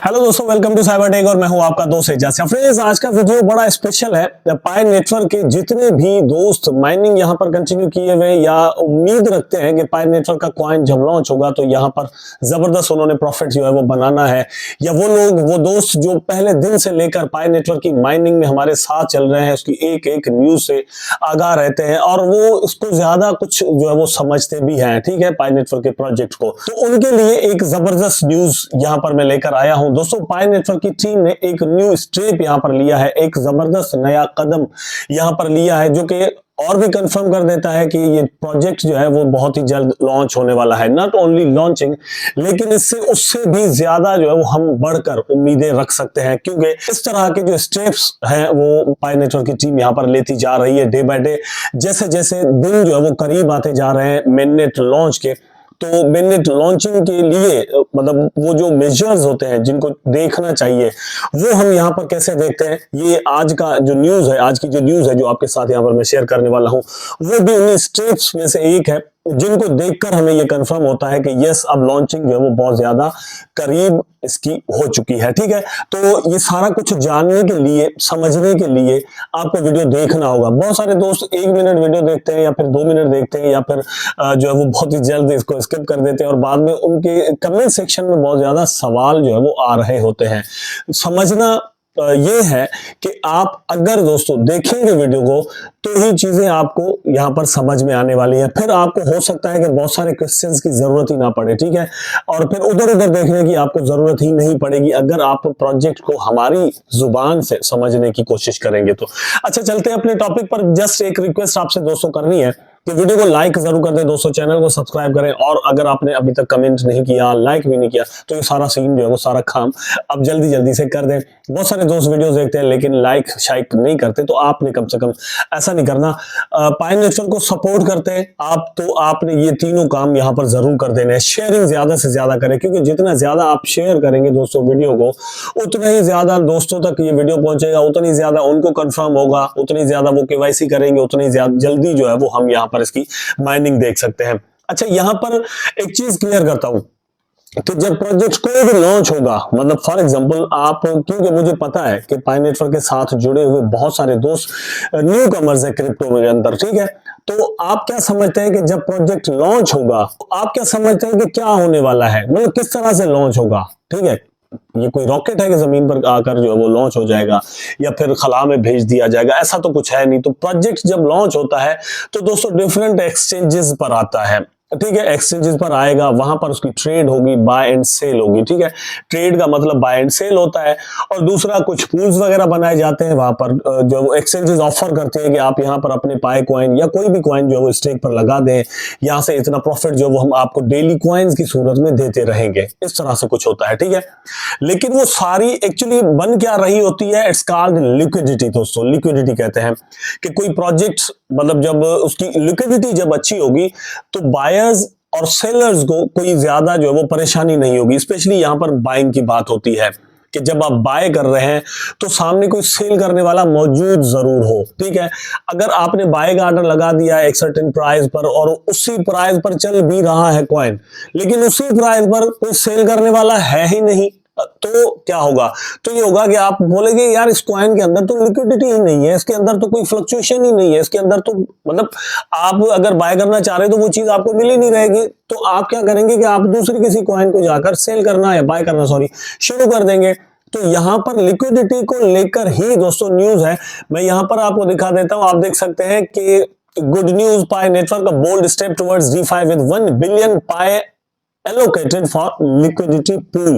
Hello दोस्तों, welcome to cyber tech और मैं हूं आपका दोस्त एजाज। फ्रेंड्स, आज का वीडियो बड़ा स्पेशल है। पाई नेटवर्क के जितने भी दोस्त माइनिंग यहां पर कंटिन्यू किए हुए या उम्मीद रखते हैं कि पाई नेटवर्क का कॉइन जब लॉन्च होगा तो यहां पर जबरदस्त उन्होंने प्रॉफिट जो है वो बनाना है, या वो लोग वो दोस्त जो पहले दिन से लेकर पाई नेटवर्क की माइनिंग में हमारे साथ चल रहे हैं, उसकी एक एक न्यूज से आगाह रहते हैं और वो इसको ज्यादा कुछ जो है वो समझते भी हैं, ठीक है, पाई नेटवर्क के प्रोजेक्ट को, तो उनके लिए एक जबरदस्त न्यूज यहां पर मैं लेकर आया हूं। दोस्तों, पाई नेटवर्क की टीम ने एक न्यू स्टेप यहां पर लिया है, एक जबरदस्त नया कदम यहां पर लिया है, जो कि और भी कंफर्म कर देता है कि ये प्रोजेक्ट जो है वो बहुत ही जल्द लॉन्च होने वाला है। नॉट ओनली लॉन्चिंग, लेकिन इससे उससे भी ज्यादा जो है वो हम बढ़कर उम्मीदें रख सकते हैं, क्योंकि इस तरह के जो स्टेप्स हैं वो पाई नेटवर्क की टीम यहां पर लेती जा रही है डे बाय डे। जैसे जैसे दिन जो है वो करीब आते जा रहे हैं मेननेट लॉन्च के, तो मेननेट लॉन्चिंग के लिए मतलब वो जो मेजर्स होते हैं जिनको देखना चाहिए वो हम यहाँ पर कैसे देखते हैं, ये आज का जो न्यूज है, आज की जो न्यूज है जो आपके साथ यहाँ पर मैं शेयर करने वाला हूँ, वो भी उन्हीं स्टेप्स में से एक है जिनको देखकर हमें ये कंफर्म होता है कि यस, अब लॉन्चिंग जो है वो बहुत ज्यादा करीब इसकी हो चुकी है। ठीक है, तो ये सारा कुछ जानने के लिए, समझने के लिए आपको वीडियो देखना होगा। बहुत सारे दोस्त 1 मिनट वीडियो देखते हैं या फिर 2 मिनट देखते हैं या फिर जो है वो बहुत ही जल्द इसको स्किप कर देते हैं और बाद में उनके कमेंट सेक्शन में बहुत ज्यादा सवाल जो है वो आ रहे होते हैं। समझना ये है कि आप अगर दोस्तों देखेंगे वीडियो को तो ही चीजें आपको यहां पर समझ में आने वाली है। फिर आपको हो सकता है कि बहुत सारे क्वेश्चंस की जरूरत ही ना पड़े, ठीक है, और फिर उधर उधर देखने की आपको जरूरत ही नहीं पड़ेगी अगर आप प्रोजेक्ट को हमारी जुबान से समझने की कोशिश करेंगे तो। अच्छा, चलते हैं अपने टॉपिक पर। जस्ट एक रिक्वेस्ट आपसे दोस्तों करनी है कि वीडियो को लाइक जरूर कर दें दोस्तों, चैनल को सब्सक्राइब करें, और अगर आपने अभी तक कमेंट नहीं किया, लाइक भी नहीं किया, तो ये सारा सीन जो है वो सारा काम अब जल्दी जल्दी से कर दें। बहुत सारे दोस्त वीडियोस देखते हैं लेकिन लाइक शाइक नहीं करते, तो आपने कम से कम ऐसा नहीं करना। पाई नेटवर्क को सपोर्ट करते हैं आप, तो आपने ये तीनों काम यहाँ पर जरूर कर देने हैं। शेयरिंग ज्यादा से ज्यादा करें, क्योंकि जितना ज्यादा आप शेयर करेंगे दोस्तों वीडियो को, उतना ही ज्यादा दोस्तों तक ये वीडियो पहुंचेगा, उतनी ज्यादा उनको कंफर्म होगा, उतनी ज्यादा वो केवाईसी करेंगे, उतनी ज्यादा जल्दी जो है वो हम यहाँ पर इसकी माइनिंग देख सकते हैं। अच्छा, यहां पर एक चीज क्लियर करता हूं कि जब प्रोजेक्ट कोई भी लॉन्च होगा, मतलब फॉर एग्जांपल आप, क्योंकि मुझे पता है कि पाई नेटवर्क के साथ जुड़े हुए बहुत सारे दोस्त न्यू कमर्स है क्रिप्टो के अंदर, ठीक है, तो आप क्या समझते हैं कि जब प्रोजेक्ट लॉन्च होगा आप क्या समझते हैं कि क्या होने वाला है, मतलब किस तरह से लॉन्च होगा? ठीक है, ये कोई रॉकेट है कि जमीन पर आकर जो है वो लॉन्च हो जाएगा या फिर खला में भेज दिया जाएगा? ऐसा तो कुछ है नहीं। तो प्रोजेक्ट जब लॉन्च होता है तो दोस्तों डिफरेंट एक्सचेंजेस पर आता है, ठीक है, एक्सचेंजेस पर आएगा, वहां पर उसकी ट्रेड होगी, बाय एंड सेल होगी, ठीक है। ट्रेड का मतलब बाय एंड सेल होता है, और दूसरा कुछ पूल्स वगैरह बनाए जाते हैं वहां पर, जो एक्सचेंजेस ऑफर करते हैं कि आप यहां पर अपने पाई कॉइन या कोई भी कॉइन जो है वो स्टेक पर लगा दें, यहां से इतना प्रॉफिट जो वो हम आपको डेली कॉइन्स की सूरत में देते रहेंगे, इस तरह से कुछ होता है, ठीक है। लेकिन वो सारी एक्चुअली बन क्या रही होती है, इट्स कॉल्ड लिक्विडिटी दोस्तों। लिक्विडिटी कहते हैं कि कोई प्रोजेक्ट, मतलब जब उसकी लिक्विडिटी जब अच्छी होगी तो बायर्स और सेलर्स को कोई ज्यादा जो है वो परेशानी नहीं होगी। स्पेशली यहां पर बाइंग की बात होती है कि जब आप बाय कर रहे हैं तो सामने कोई सेल करने वाला मौजूद जरूर हो, ठीक है। अगर आपने बाय का ऑर्डर लगा दिया एक सर्टेन प्राइस पर और उसी प्राइस पर चल भी रहा है कॉइन, लेकिन उसी प्राइस पर कोई सेल करने वाला है ही नहीं, तो क्या होगा? तो ये होगा कि आप बोलेंगे यार इस कॉइन के अंदर तो लिक्विडिटी ही नहीं है, इसके अंदर तो कोई फ्लक्चुएशन ही नहीं है, इसके अंदर तो मतलब आप अगर बाय करना चाह रहे हो तो वो चीज आपको मिल ही नहीं रहेगी। तो आप क्या करेंगे कि आप दूसरी किसी कॉइन को जाकर सेल करना या बाय करना शुरू कर देंगे। तो यहां पर लिक्विडिटी को लेकर ही दोस्तों न्यूज है। मैं यहां पर आपको दिखा देता हूं, आप देख सकते हैं कि good news, Pi network a bold step towards DeFi with 1 billion Pi allocated for liquidity pool।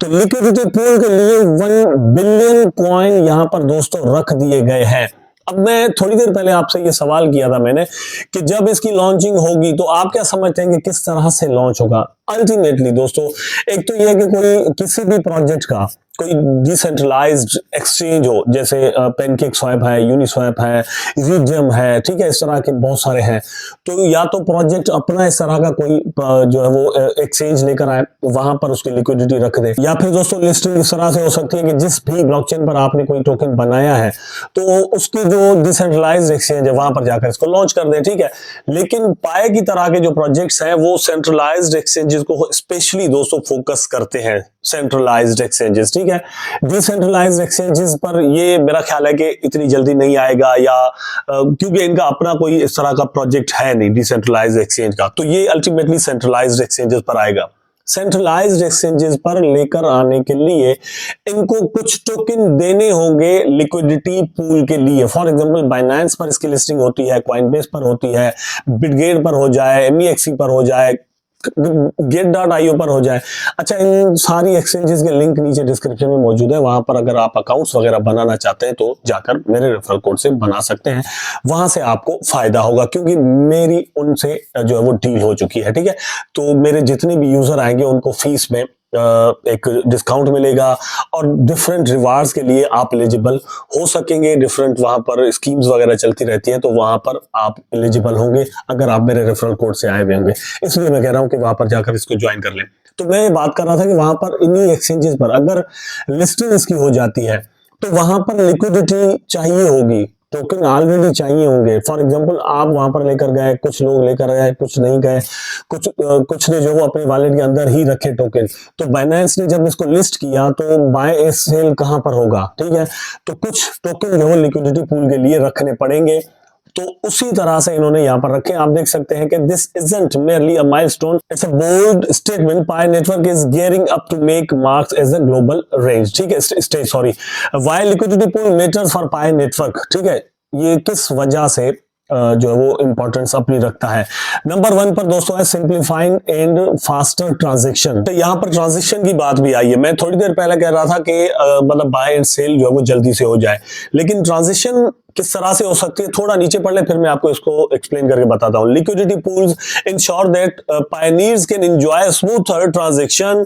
तो लिक्विडिटी पूल के लिए 1 बिलियन कॉइन यहां पर दोस्तों रख दिए गए हैं। अब मैं थोड़ी देर पहले आपसे ये सवाल किया था मैंने कि जब इसकी लॉन्चिंग होगी तो आप क्या समझते हैं कि किस तरह से लॉन्च होगा? अल्टीमेटली दोस्तों, एक तो ये कि कोई किसी भी प्रोजेक्ट का कोई डिसेंट्रलाइज्ड एक्सचेंज हो, जैसे पैनकेक स्वैप है, यूनिस्वैप है, रिडीम है, ठीक है, इस तरह के बहुत सारे हैं। तो या तो प्रोजेक्ट अपना इस तरह का कोई जो है वो एक्सचेंज लेकर आए, वहां पर उसकी लिक्विडिटी रख दे, या फिर दोस्तों लिस्टिंग इस तरह से हो सकती है कि जिस भी ब्लॉकचेन पर आपने कोई टोकन बनाया है तो उसकी जो डिसेंट्रलाइज्ड एक्सचेंज है वहां पर जाकर इसको लॉन्च कर दे, ठीक है। लेकिन पाए की तरह के जो प्रोजेक्ट्स हैं वो सेंट्रलाइज्ड एक्सचेंजेस एक्सचेंजेस को स्पेशली दोस्तों फोकस करते हैं सेंट्रलाइज्ड एक्सचेंजेस, ठीक है। डिसेंट्रलाइज्ड एक्सचेंजेस पर ये मेरा ख्याल है कि इतनी जल्दी नहीं आएगा, या क्योंकि इनका अपना कोई इस तरह का प्रोजेक्ट है नहीं डिसेंट्रलाइज्ड एक्सचेंज का, तो ये अल्टीमेटली सेंट्रलाइज्ड एक्सचेंजेस पर आएगा। सेंट्रलाइज्ड एक्सचेंजेस पर लेकर आने के लिए इनको कुछ टोकन देने होंगे लिक्विडिटी पूल के लिए। फॉर एग्जांपल बाइनेंस पर इसकी लिस्टिंग होती है, कॉइनबेस पर होती है, बिटगेट पर हो जाए, MEXC पर हो जाए, get.io पर हो जाए। अच्छा, इन सारी एक्सचेंजेस के लिंक नीचे डिस्क्रिप्शन में मौजूद है, वहां पर अगर आप अकाउंट्स वगैरह बनाना चाहते हैं तो जाकर मेरे रेफरल कोड से बना सकते हैं, वहां से आपको फायदा होगा, क्योंकि मेरी उनसे जो है वो डील हो चुकी है, ठीक है। तो मेरे जितने भी यूजर आएंगे उनको फीस में एक डिस्काउंट मिलेगा और डिफरेंट रिवार्ड्स के लिए आप एलिजिबल हो सकेंगे। डिफरेंट वहां पर स्कीम्स वगैरह चलती रहती हैं, तो वहां पर आप एलिजिबल होंगे अगर आप मेरे रेफरल कोड से आए हुए होंगे। इसलिए मैं कह रहा हूं कि वहां पर जाकर इसको ज्वाइन कर लें। तो मैं बात कर रहा था कि वहां पर इन्हीं एक्सचेंजेस पर अगर लिस्टिंग इसकी हो जाती है तो वहां पर लिक्विडिटी चाहिए होगी, टोकन ऑलरेडी चाहिए होंगे। फॉर एग्जांपल आप वहां पर लेकर गए, कुछ लोग लेकर गए, कुछ नहीं गए, कुछ ने जो वो अपने वॉलेट के अंदर ही रखे टोकन। तो बाइनेंस ने जब इसको लिस्ट किया तो बाय एंड सेल कहां पर होगा, ठीक है। तो कुछ टोकन जो है लिक्विडिटी पूल के लिए रखने पड़ेंगे, तो उसी तरह से इन्होंने यहां पर रखे। आप देख सकते हैं कि this isn't merely a milestone, it's a bold statement, Pi network is gearing up to make marks as a global range, ठीक है, stage, sorry, why liquidity pool matters for Pi network, ठीक है। ये किस वजह से जो है वो इंपॉर्टेंस अपनी रखता है। नंबर 1 पर दोस्तों है सिंप्लीफाइंग एंड फास्टर ट्रांजैक्शन। तो यहाँ पर ट्रांजैक्शन की बात भी आई है। मैं थोड़ी देर पहले कह रहा था कि मतलब बाय एंड सेल जो है वो जल्दी से हो जाए, लेकिन ट्रांजैक्शन किस तरह से हो सकती है थोड़ा नीचे पढ़ ले, फिर मैं आपको इसको एक्सप्लेन करके बताता हूँ। Liquidity pools ensure that pioneers can enjoy smoother transaction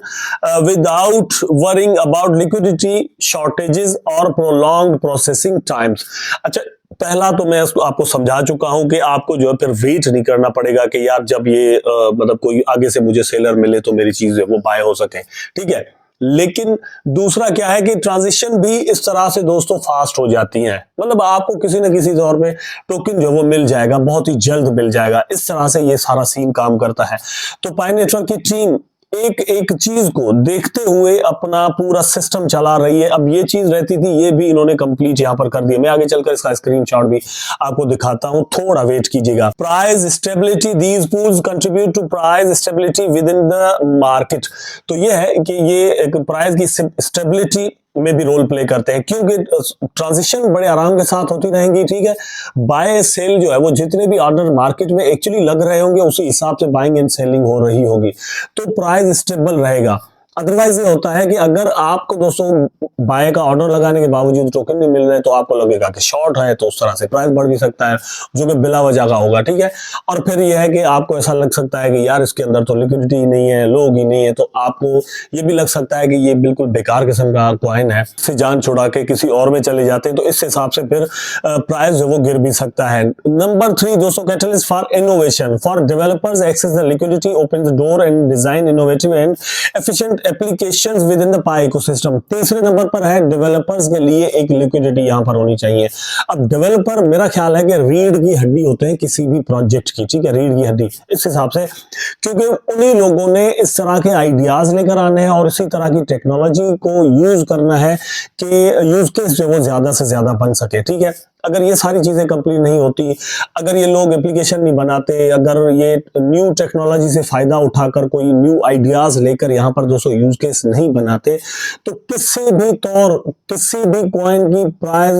without worrying about liquidity shortages और प्रोलॉन्ग्ड प्रोसेसिंग टाइम्स। अच्छा, पहला तो मैं आपको समझा चुका हूं कि आपको जो है फिर वेट नहीं करना पड़ेगा कि यार जब ये मतलब कोई आगे से मुझे सेलर मिले तो मेरी चीज वो बाय हो सके, ठीक है। लेकिन दूसरा क्या है कि ट्रांजिशन भी इस तरह से दोस्तों फास्ट हो जाती है, मतलब आपको किसी न किसी तौर पे टोकन जो वो मिल जाएगा, बहुत ही जल्द मिल जाएगा। इस तरह से ये सारा सीन काम करता है। तो पाई नेटवर्क की टीम एक एक चीज को देखते हुए अपना पूरा सिस्टम चला रही है। अब ये चीज रहती थी, ये भी इन्होंने कंप्लीट यहां पर कर दिया। मैं आगे चलकर इसका स्क्रीनशॉट भी आपको दिखाता हूं, थोड़ा वेट कीजिएगा। Price stability, these pools contribute to price stability within the market. तो ये है कि ये एक प्राइस की स्टेबिलिटी में भी रोल प्ले करते हैं, क्योंकि ट्रांजिशन बड़े आराम के साथ होती रहेंगी, ठीक है। बाय सेल जो है वो जितने भी ऑर्डर मार्केट में एक्चुअली लग रहे होंगे उसी हिसाब से बाइंग एंड सेलिंग हो रही होगी, तो प्राइस स्टेबल रहेगा। अदरवाइज ये होता है कि अगर आपको दोस्तों बाय का ऑर्डर लगाने के बावजूद टोकन नहीं मिल रहे तो आपको लगेगा कि शॉर्ट है, तो उस तरह से प्राइस बढ़ भी सकता है, जो कि बिला वजह का होगा, ठीक है। और फिर यह है कि आपको ऐसा लग सकता है कि यार इसके अंदर तो लिक्विडिटी ही नहीं है, लोग ही नहीं है, तो आपको ये भी लग सकता है कि ये बिल्कुल बेकार किस्म का कॉइन है, इससे जान छुड़ा के किसी और में चले जाते हैं, तो इस हिसाब से फिर प्राइस जो वो गिर भी सकता है। नंबर 3 दोस्तों, catalyst for innovation, for developers access the liquidity, open the door and design innovative and efficient applications within the Pi ecosystem. तीसरे नंबर पर है डेवलपर्स के लिए एक लिक्विडिटी यहां पर होनी चाहिए। अब डेवलपर मेरा ख्याल है कि रीढ़ की हड्डी होते हैं किसी भी प्रोजेक्ट की, ठीक है, रीढ़ की हड्डी इस हिसाब से, क्योंकि उन्हीं लोगों ने इस तरह के आइडियाज लेकर आने हैं और इसी तरह की टेक्नोलॉजी को यूज करना है कि यूज केस जो वो ज्यादा से ज्यादा बन सके, ठीक है। अगर ये सारी चीजें कंप्लीट नहीं होती, अगर ये लोग एप्लीकेशन नहीं बनाते, अगर ये न्यू टेक्नोलॉजी से फायदा उठाकर कोई न्यू आइडियाज लेकर यहाँ पर दोस्तों यूज केस नहीं बनाते, तो किसी भी कॉइन की प्राइस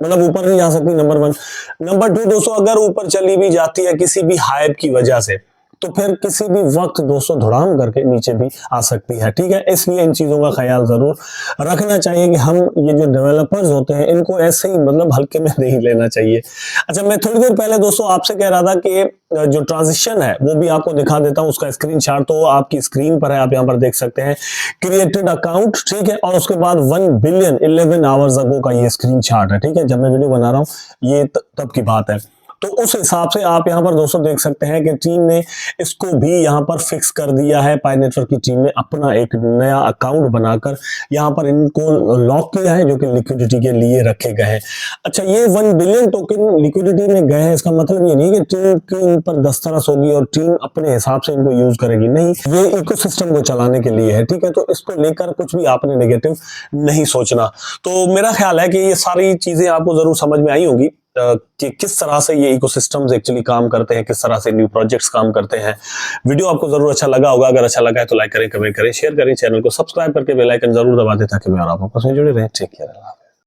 मतलब ऊपर नहीं जा सकती, नंबर 1। नंबर 2 दोस्तों, अगर ऊपर चली भी जाती है किसी भी हाइप की वजह से, तो फिर किसी भी वक्त दोस्तों धड़ाम करके नीचे भी आ सकती है, ठीक है। इसलिए इन चीजों का ख्याल जरूर रखना चाहिए कि हम ये जो डेवलपर्स होते हैं इनको ऐसे ही मतलब हल्के में नहीं लेना चाहिए। अच्छा, मैं थोड़ी देर पहले दोस्तों आपसे कह रहा था कि जो ट्रांजिशन है वो भी आपको दिखा देता हूं, उसका स्क्रीनशॉट तो आपकी स्क्रीन पर है, आप यहां पर देख सकते हैं। क्रिएटेड अकाउंट, ठीक है, और उसके बाद 1 बिलियन 11 आवर्स अगो का ये स्क्रीनशॉट है, ठीक है, जब मैं वीडियो बना रहा हूं ये तब की बात है। तो उस हिसाब से आप यहाँ पर दोस्तों देख सकते हैं कि टीम ने इसको भी यहाँ पर फिक्स कर दिया है। पाई नेटवर्क की टीम ने अपना एक नया अकाउंट बनाकर यहाँ पर इनको लॉक किया है, जो कि लिक्विडिटी के लिए रखे गए हैं। अच्छा, ये 1 बिलियन टोकन लिक्विडिटी में गए हैं, इसका मतलब ये नहीं कि टीम की इन पर दस्तरस होगी और टीम अपने हिसाब से इनको यूज करेगी, नहीं, ये इकोसिस्टम को चलाने के लिए है, ठीक है। तो इसको लेकर कुछ भी आपने नेगेटिव नहीं सोचना। तो मेरा ख्याल है कि ये सारी चीजें आपको जरूर समझ में आई होगी कि किस तरह से ये इकोसिस्टम्स एक्चुअली काम करते हैं, किस तरह से न्यू प्रोजेक्ट्स काम करते हैं। वीडियो आपको जरूर अच्छा लगा होगा। अगर अच्छा लगा है तो लाइक करें, कमेंट करें, शेयर करें, चैनल को सब्सक्राइब करके बेल आइकन जरूर दबा दें ताकि मैं और आप आपस में जुड़े रहें। Take care.